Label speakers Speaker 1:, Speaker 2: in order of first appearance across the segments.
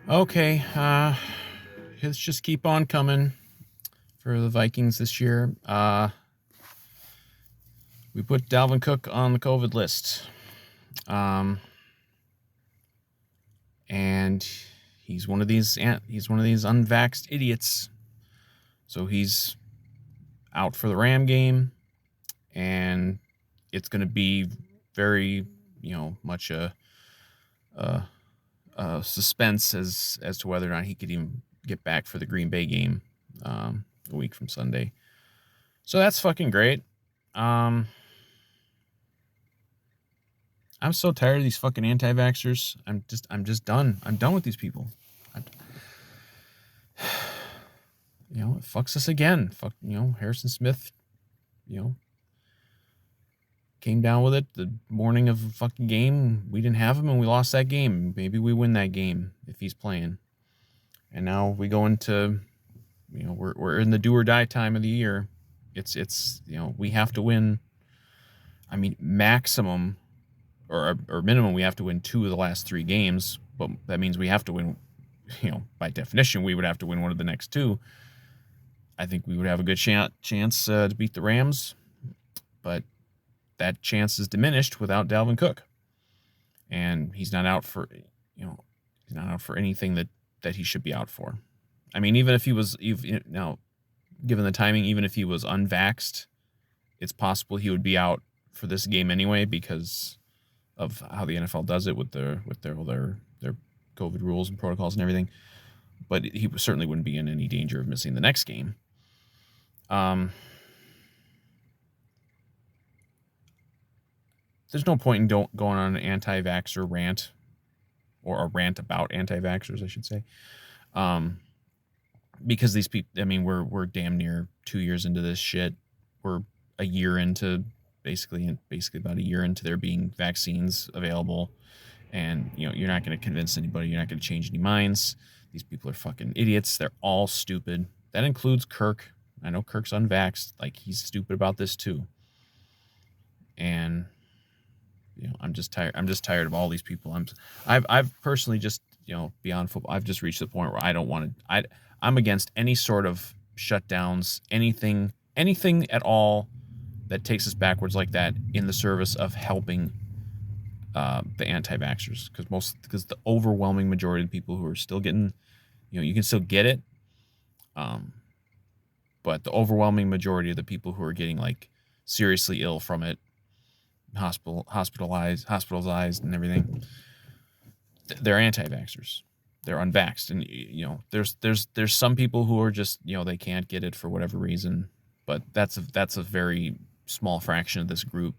Speaker 1: Okay, let's just keep on coming for the Vikings this year. We put Dalvin Cook on the COVID list, and he's one of these unvaxxed idiots. So he's out for the Ram game, and it's going to be very, much a suspense as to whether or not he could even get back for the Green Bay game a week from Sunday. So that's fucking great. I'm so tired of these fucking anti-vaxxers. I'm just done. I'm done with these people. It fucks us again. Harrison Smith, came down with it the morning of the fucking game. We didn't have him and we lost that game. Maybe we win that game if he's playing. And now we go into, we're in the do or die time of the year. It's we have to win. I mean, maximum or minimum, we have to win 2 of the last 3 games. But that means we have to win. By definition, we would have to win one of the next 2. I think we would have a good chance to beat the Rams, but that chance is diminished without Dalvin Cook, and he's not out for anything that he should be out for. I mean, even if he was now, given the timing, even if he was unvaxxed, it's possible he would be out for this game anyway because of how the NFL does it with their COVID rules and protocols and everything. But he certainly wouldn't be in any danger of missing the next game. There's no point in going on an anti-vaxxer rant, or a rant about anti-vaxxers, I should say, because these people. I mean, we're damn near 2 years into this shit. We're a year into basically about a year into there being vaccines available, and you're not going to convince anybody. You're not going to change any minds. These people are fucking idiots. They're all stupid. That includes Kirk. I know Kirk's unvaxxed. Like, he's stupid about this too. And I'm just tired of all these people. I've personally just, beyond football, I've just reached the point where I don't want to. I'm against any sort of shutdowns, anything at all that takes us backwards like that in the service of helping the anti-vaxxers, because the overwhelming majority of the people who are still getting, you can still get it, but the overwhelming majority of the people who are getting like seriously ill from it, hospitalized and everything, they're anti-vaxxers. They're unvaxxed, and there's some people who are just, they can't get it for whatever reason, but that's a very small fraction of this group.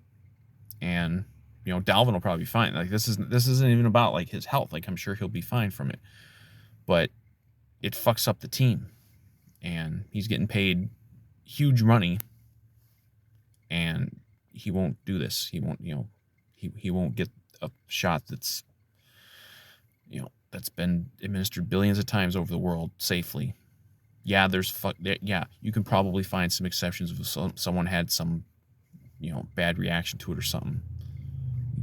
Speaker 1: And Dalvin will probably be fine. Like, this isn't even about like his health. Like, I'm sure he'll be fine from it, but it fucks up the team, and he's getting paid huge money, and he won't do this. He won't, he won't get a shot that's been administered billions of times over the world safely. Yeah, you can probably find some exceptions if someone had some, bad reaction to it or something.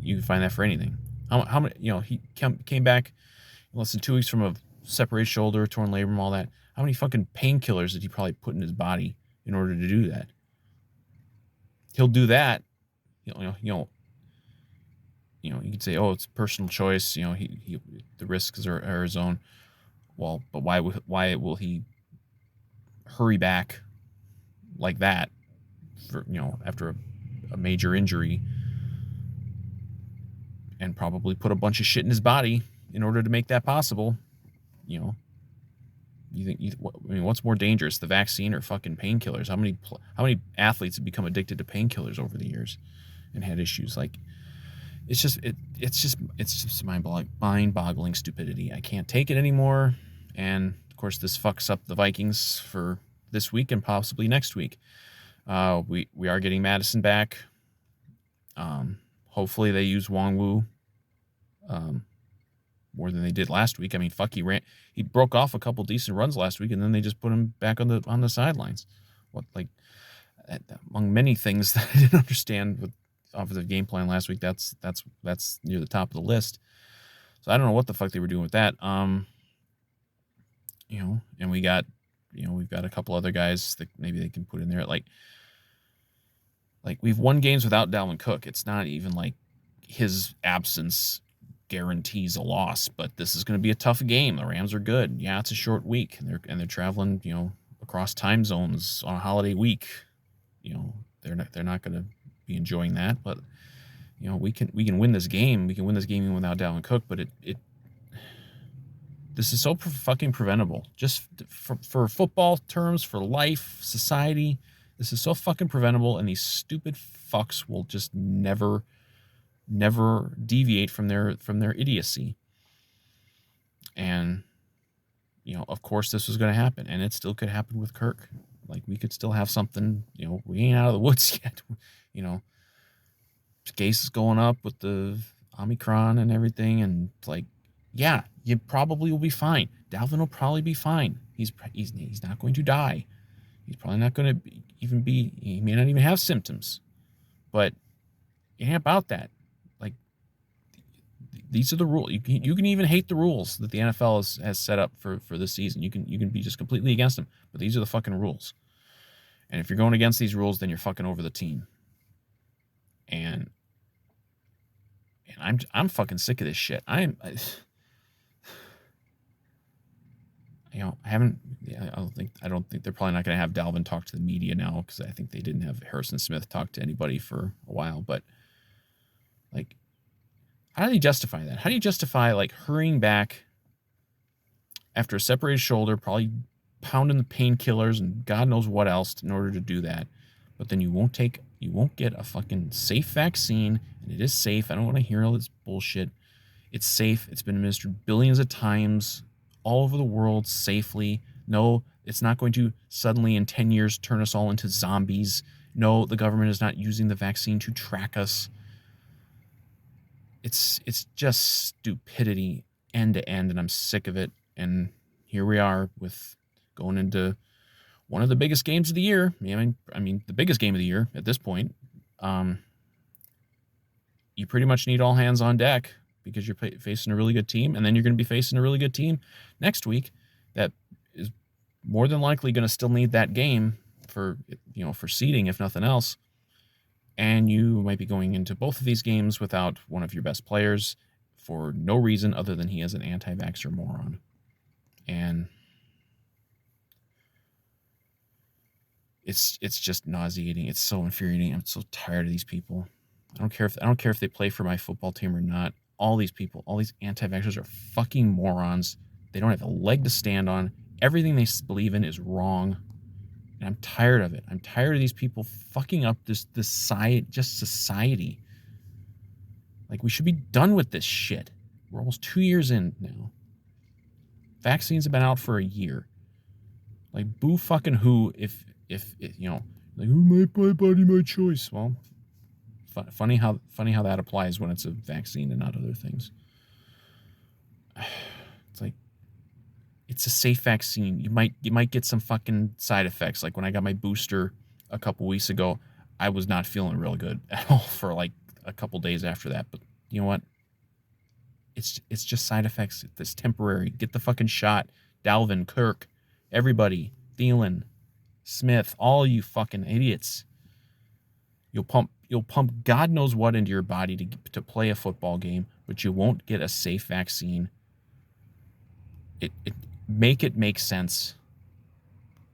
Speaker 1: You can find that for anything. How many, he came back in less than 2 weeks from a separated shoulder, torn labrum, all that. How many fucking painkillers did he probably put in his body in order to do that? He'll do that. You could say, oh, it's personal choice. The risks are his own. Well, but why will he hurry back like that for, after a major injury, and probably put a bunch of shit in his body in order to make that possible? What's more dangerous, the vaccine or fucking painkillers? How many athletes have become addicted to painkillers over the years and had issues? Like, it's just mind-boggling stupidity. I can't take it anymore. And of course, this fucks up the Vikings for this week and possibly next week. We are getting Madison back. Hopefully they use Wongwu more than they did last week. I mean, fuck, he broke off a couple decent runs last week, and then they just put him back on the sidelines. Among many things that I didn't understand with offensive game plan last week, that's near the top of the list. So I don't know what the fuck they were doing with that. and we've got a couple other guys that maybe they can put in there. Like we've won games without Dalvin Cook. It's not even like his absence guarantees a loss, but this is going to be a tough game. The Rams are good. Yeah, it's a short week, and they're traveling, across time zones on a holiday week. They're not going to be enjoying that, but we can win this game. We can win this game even without Dalvin Cook, but this is so fucking preventable. Just for football terms, for life, society, this is so fucking preventable, and these stupid fucks will just never deviate from their idiocy. And of course this was going to happen, and it still could happen with Kirk. Like, we could still have something. We ain't out of the woods yet. Case is going up with the Omicron and everything, and like, yeah, you probably will be fine. Dalvin will probably be fine. He's not going to die. He's probably not going to he may not even have symptoms, but it ain't about that. Like, these are the rules. You can even hate the rules that the NFL has set up for this season. You can be just completely against them, but these are the fucking rules. And if you're going against these rules, then you're fucking over the team. And I'm fucking sick of this shit. I don't think they're probably not going to have Dalvin talk to the media now, because I think they didn't have Harrison Smith talk to anybody for a while. But like, how do you justify that? How do you justify like hurrying back after a separated shoulder, probably pounding the painkillers and God knows what else in order to do that? But then you won't get a fucking safe vaccine, and it is safe. I don't want to hear all this bullshit. It's safe. It's been administered billions of times all over the world safely. No, it's not going to suddenly in 10 years turn us all into zombies. No, the government is not using the vaccine to track us. It's just stupidity end to end, and I'm sick of it. And here we are with going into one of the biggest games of the year. I mean, the biggest game of the year at this point. You pretty much need all hands on deck, because you're facing a really good team, and then you're going to be facing a really good team next week that is more than likely going to still need that game for seeding, if nothing else. And you might be going into both of these games without one of your best players for no reason other than he is an anti-vaxxer moron. And it's just nauseating. It's so infuriating. I'm so tired of these people. I don't care if they play for my football team or not. All these people, all these anti-vaxxers are fucking morons. They don't have a leg to stand on. Everything they believe in is wrong. And I'm tired of it. I'm tired of these people fucking up this society. Like, we should be done with this shit. We're almost 2 years in now. Vaccines have been out for a year. Like, boo fucking who if like, my body, my choice. Well, funny how that applies when it's a vaccine and not other things. It's like, it's a safe vaccine. You might get some fucking side effects. Like, when I got my booster a couple weeks ago, I was not feeling real good at all for like a couple days after that. But you know what? It's just side effects. It's temporary. Get the fucking shot. Dalvin, Kirk, everybody, Thielen, Smith, all you fucking idiots. You'll pump God knows what into your body to play a football game, but you won't get a safe vaccine. Make it make sense.